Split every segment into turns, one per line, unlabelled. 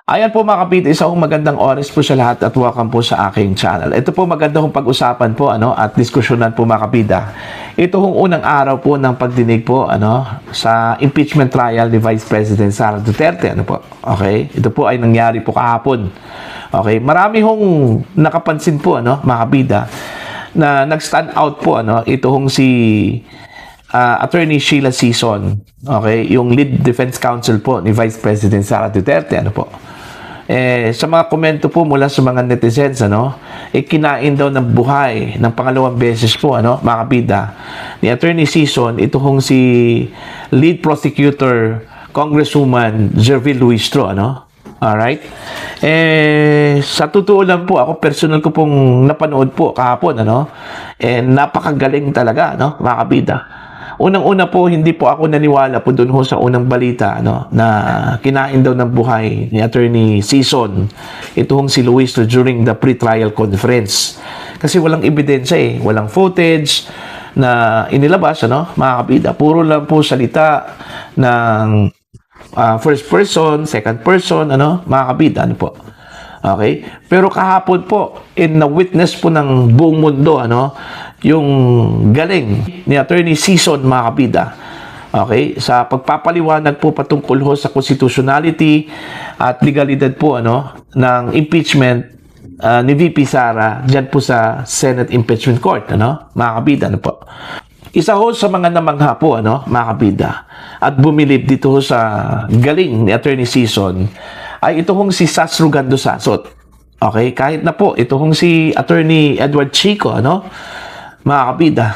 Ayan po mga kapit, isang magandang oras po sa lahat at welcome po sa aking channel. Ito po maganda kong pag-usapan po at diskusyonan po mga kapita. Ito hong unang araw po ng pagdinig po sa impeachment trial ni Vice President Sara Duterte. Okay? Ito po ay nangyari po kahapon. Okay? Marami hong nakapansin po mga kapita na nag-stand out po ito hong si Attorney Sheila Sison, okay, yung lead defense counsel po ni Vice President Sara Duterte, sa mga komento po mula sa mga netizens, kinain daw ng buhay ng pangalawang beses po, mga kapita, ni Attorney Sison, ito hong si lead prosecutor, Congresswoman Jervil Luistro, Alright? Sa totoo lang po, ako personal ko pong napanood po kahapon, napakagaling talaga, mga kapita. Unang-una po, hindi po ako naniwala po doon sa unang balita na kinain daw ng buhay ni Attorney Sison ito hong si Luis during the pre-trial conference. Kasi walang ebidensya walang footage na inilabas, mga kapita. Puro lang po salita ng first person, second person, mga kapita, po. Okay? Pero kahapon po, na-witness po ng buong mundo, yung galing ni Attorney Sison, mga kapita. Okay? Sa pagpapaliwanag po patungkol sa constitutionality at legalidad po, ng impeachment ni VP Sara dyan po sa Senate Impeachment Court, mga kapita, po. Isa ho sa mga namangha po, mga kapita, at bumilib dito sa galing ni Attorney Sison, ay ito hong si Sas Rugando Sasot. Okay? Kahit na po, ito hong si Attorney Edward Chico, mga kapita.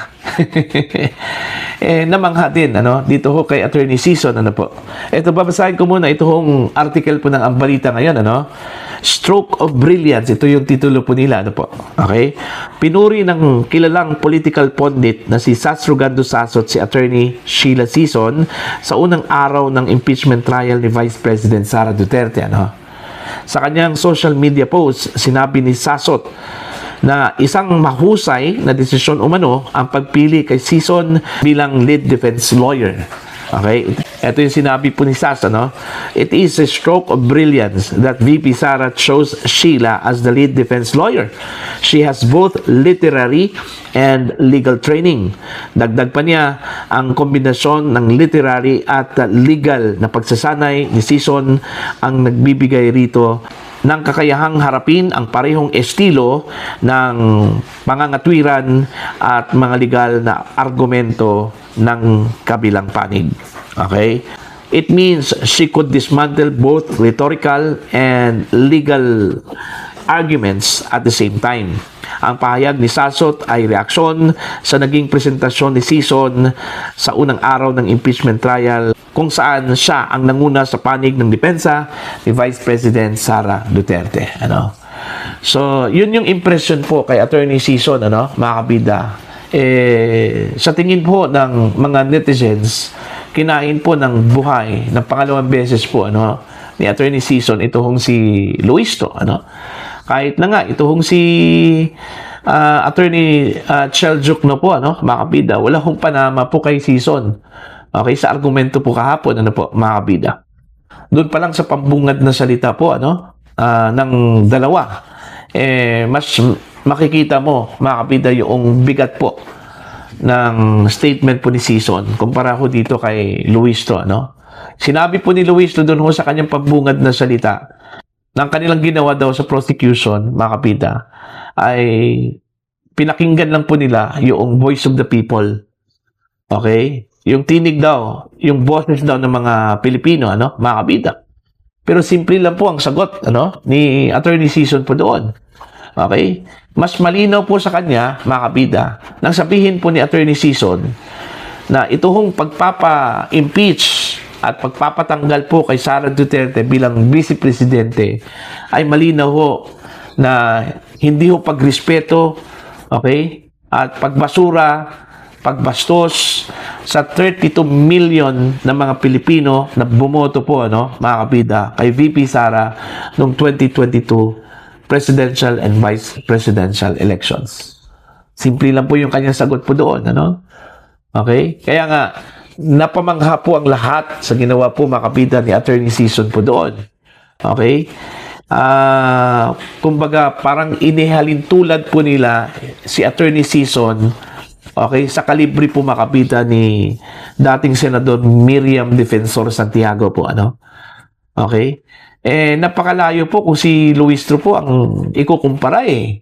Namangha din, dito ho kay Attorney Sison, po. Ito, babasahin ko muna, ito hong article po ng Ang Balita ngayon, Stroke of Brilliance, ito yung titulo po nila, po. Okay? Pinuri ng kilalang political pundit na si Sas Rugando Sasot si Attorney Sheila Sison sa unang araw ng impeachment trial ni Vice President Sara Duterte, Sa kanyang social media post, sinabi ni Sasot na isang mahusay na desisyon umano ang pagpili kay Sison bilang lead defense lawyer. Okay? Ito yung sinabi po ni Sas, It is a stroke of brilliance that VP Sara chose Sheila as the lead defense lawyer. She has both literary and legal training. Dagdag pa niya ang kombinasyon ng literary at legal na pagsasanay ni Sison ang nagbibigay rito ng kakayahang harapin ang parehong estilo ng pangangatwiran at mga legal na argumento ng kabilang panig. Okay? It means she could dismantle both rhetorical and legal arguments at the same time. Ang pahayag ni Sasot ay reaksyon sa naging presentasyon ni Sison sa unang araw ng impeachment trial kung saan siya ang nanguna sa panig ng depensa ni Vice President Sara Duterte. So, yun yung impression po kay Attorney Sison, mga kabida. Sa tingin po ng mga netizens, kinain po ng buhay ng pangalawang beses po ni Attorney Sison ito hong si Luistro, kahit na nga ito hong si Attorney Cheljuk po, mga kabida, wala hong panama po kay Sison. Okay, sa argumento po kahapon, mga kabida. Doon pa lang sa pambungad na salita po, ng dalawa, mas makikita mo, mga kabida, yung bigat po ng statement po ni Sison kumpara ko dito kay Luistro, Sinabi po ni Luistro doon sa kanyang pambungad na salita ng kanilang ginawa daw sa prosecution, mga kapita, ay pinakinggan lang po nila yung voice of the people. Okay? Yung tinig daw, yung boses daw ng mga Pilipino, mga kapita. Pero simple lang po ang sagot, ni Attorney Sison po doon. Okay? Mas malinaw po sa kanya, mga kapita, nang sabihin po ni Attorney Sison na ito hong pagpapa-impeach at pagpapatanggal po kay Sara Duterte bilang Vice Presidente ay malinaw ho na hindi ho pagrespeto, okay, at pagbasura, pagbastos sa 32 million na mga Pilipino na bumoto po, mga kabida, kay VP Sara noong 2022 presidential and vice presidential elections. Simple lang po yung kanyang sagot po doon, Okay? Kaya nga, napamangha po ang lahat sa ginawa po, mga kabida, ni Attorney Sison po doon. Okay? Kumbaga, parang inihalin tulad po nila si Attorney Sison, okay, sa kalibre po makapita ni dating Senador Miriam Defensor Santiago po, ano? Okay? Napakalayo po kung si Luistro po ang ikukumpara eh.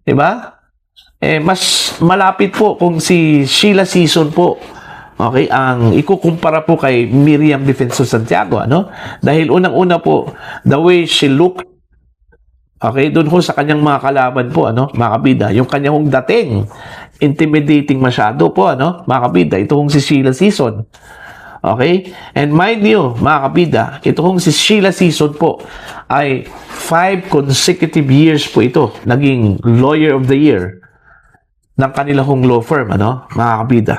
'Di ba? Mas malapit po kung si Sheila Season po, okay, ang ikukumpara po kay Miriam Defensor Santiago, ano? Dahil unang-una po, the way she looked, okay, doon ho sa kanyang mga kalaban po, ano, mga kabida, yung kanyang hong dating, intimidating masyado po, ano, mga kabida, ito hong si Sheila Season. Okay? And mind you, mga kabida, ito hong si Sheila Season po ay 5 consecutive years po ito naging Lawyer of the Year ng kanilang law firm, ano, mga kabida.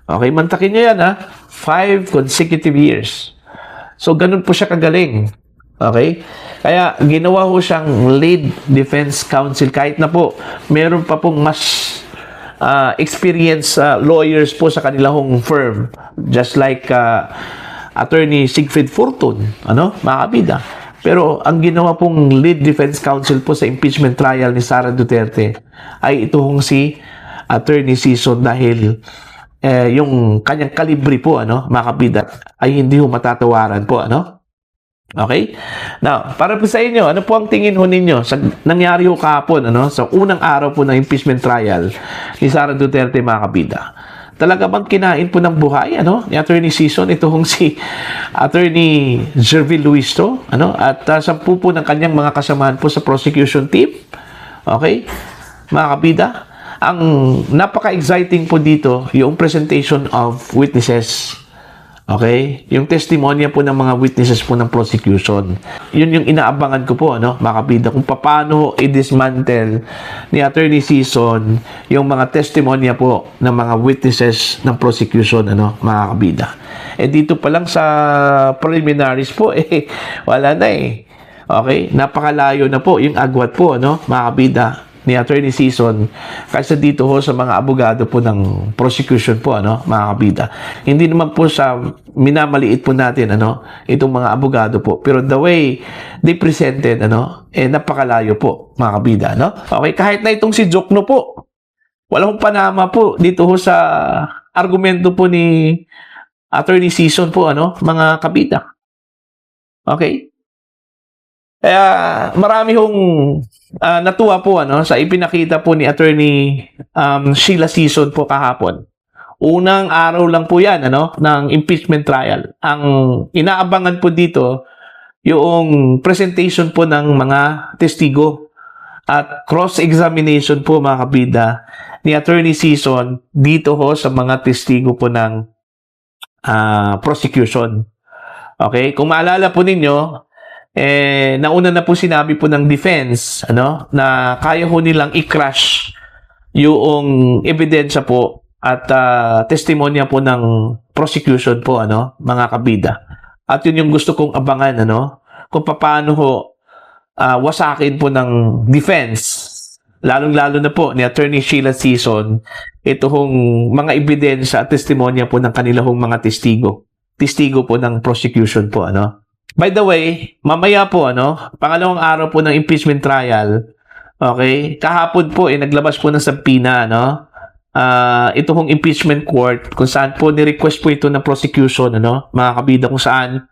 Okay, mantakin nyo yan, ha? 5 consecutive years. So, ganun po siya kagaling. Okay? Kaya, ginawa ko siyang lead defense counsel kahit na po, meron pa pong mas experienced lawyers po sa kanilang firm. Just like Attorney Siegfried Fortun, ano, mga kabida. Pero ang ginawa pong lead defense counsel po sa impeachment trial ni Sara Duterte ay itong si Attorney Sison dahil yung kanyang kalibre po, ano, mga kabida, ay hindi ho matatawaran po, ano. Okay? Now, para po sa inyo, ano po ang tingin ho ninyo sa nangyari ho kahapon, ano, sa unang araw po ng impeachment trial ni Sara Duterte, mga kabida? Talaga bang kinain po ng buhay, ano, ni Attorney Sison, ito hong si Attorney Jervil Luistro, ano, at 10 po ng kanyang mga kasamahan po sa prosecution team. Okay? Mga kabida, ang napaka-exciting po dito, yung presentation of witnesses. Okay? Yung testimonya po ng mga witnesses po ng prosecution. Yun yung inaabangan ko po, ano, mga kabida, kung paano i-dismantle ni Attorney Sison yung mga testimonya po ng mga witnesses ng prosecution, ano, mga kabida. Dito pa lang sa preliminaries po, wala na eh. Okay? Napakalayo na po yung agwat po, ano, mga kabida, ni Attorney Sison kaysa dito ho sa mga abogado po ng prosecution po, ano, mga kabida. Hindi naman po sa minamaliit po natin, ano, itong mga abogado po, pero the way they presented, ano, napakalayo po, mga kabida, no? Okay, kahit na itong si Jokno po, walang panama po dito ho sa argumento po ni Attorney Sison po, ano, mga kabida. Okay? Kaya marami hong natuwa po, ano, sa ipinakita po ni Attorney Sheila Sison po kahapon. Unang araw lang po yan, ano, ng impeachment trial. Ang inaabangan po dito yung presentation po ng mga testigo at cross-examination po, mga kabida, ni Attorney Sison dito ho sa mga testigo po ng prosecution. Okay? Kung maalala po ninyo, nauna na po sinabi po ng defense, ano, na kaya ho nilang i-crush yung ebidensya po at testimonya po ng prosecution po, ano, mga kabida. At yun yung gusto kong abangan, ano, kung paano ho wasakin po ng defense, lalong-lalo na po ni Attorney Sheila Sison, ito hong mga ebidensya at testimonya po ng kanilang mga testigo po ng prosecution po, ano. By the way, mamaya po, ano, pangalawang araw po ng impeachment trial, okay, kahapon po, naglabas po ng subpoena, no, ito hong impeachment court, kung saan po ni-request po ito ng prosecution, ano, mga kabida, kung saan,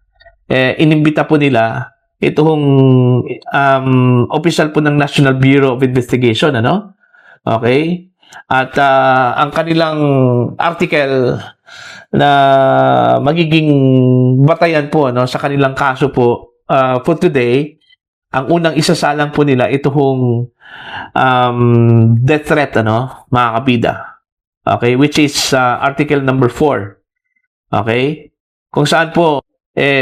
inimbita po nila, ito hong official po ng National Bureau of Investigation, ano, okay, at ang kanilang article na magiging batayan po, no, sa kanilang kaso po for today, ang unang isasalang po nila ito hong death threat, ano, mga kabida. Okay, which is article number 4. Okay? Kung saan po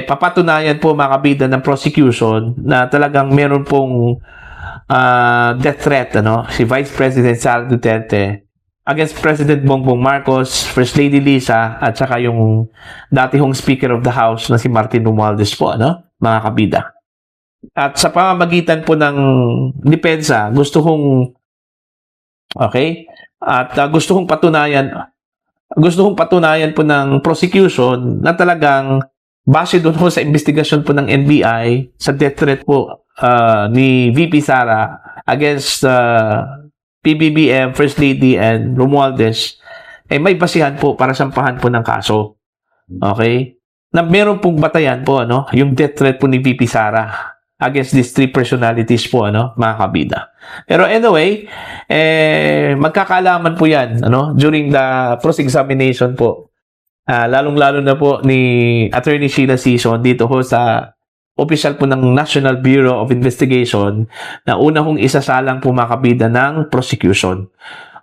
papatunayan po, mga kabida, ng prosecution na talagang meron pong death threat, ano, si Vice President Sara Duterte against President Bongbong Marcos, First Lady Lisa, at saka yung dati hong Speaker of the House na si Martin Romualdez po, ano, mga kabida. At sa pamamagitan po ng depensa, gusto kong gusto kong patunayan po ng prosecution na talagang base doon po sa investigasyon po ng NBI sa death threat po ni VP Sara against PBBM, First Lady, and Romualdez, may basihan po para sampahan po ng kaso. Okay? Na meron pong batayan po, yung death threat po ni VP Sara against these three personalities po, mga kabida. Pero anyway, magkakaalaman po yan, during the cross-examination po. Lalong-lalo na po ni Attorney Sheila Sison dito ho sa official po ng National Bureau of Investigation na una hong isasalang po mga kabida ng prosecution.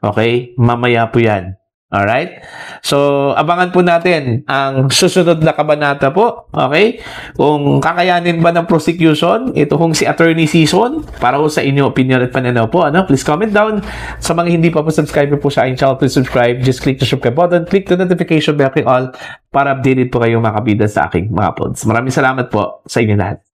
Okay? Mamaya po yan. Alright? So, abangan po natin ang susunod na kabanata po. Okay? Kung kakayanin ba ng prosecution, ito hong si Attorney Sison, para ho sa inyo opinion at pananaw po. Please comment down. Sa mga hindi pa po subscribe po sa aking channel, please subscribe. Just click the subscribe button. Click the notification bell all para updated po kayo mga kabida sa aking mga uploads. Maraming salamat po sa inyo lahat.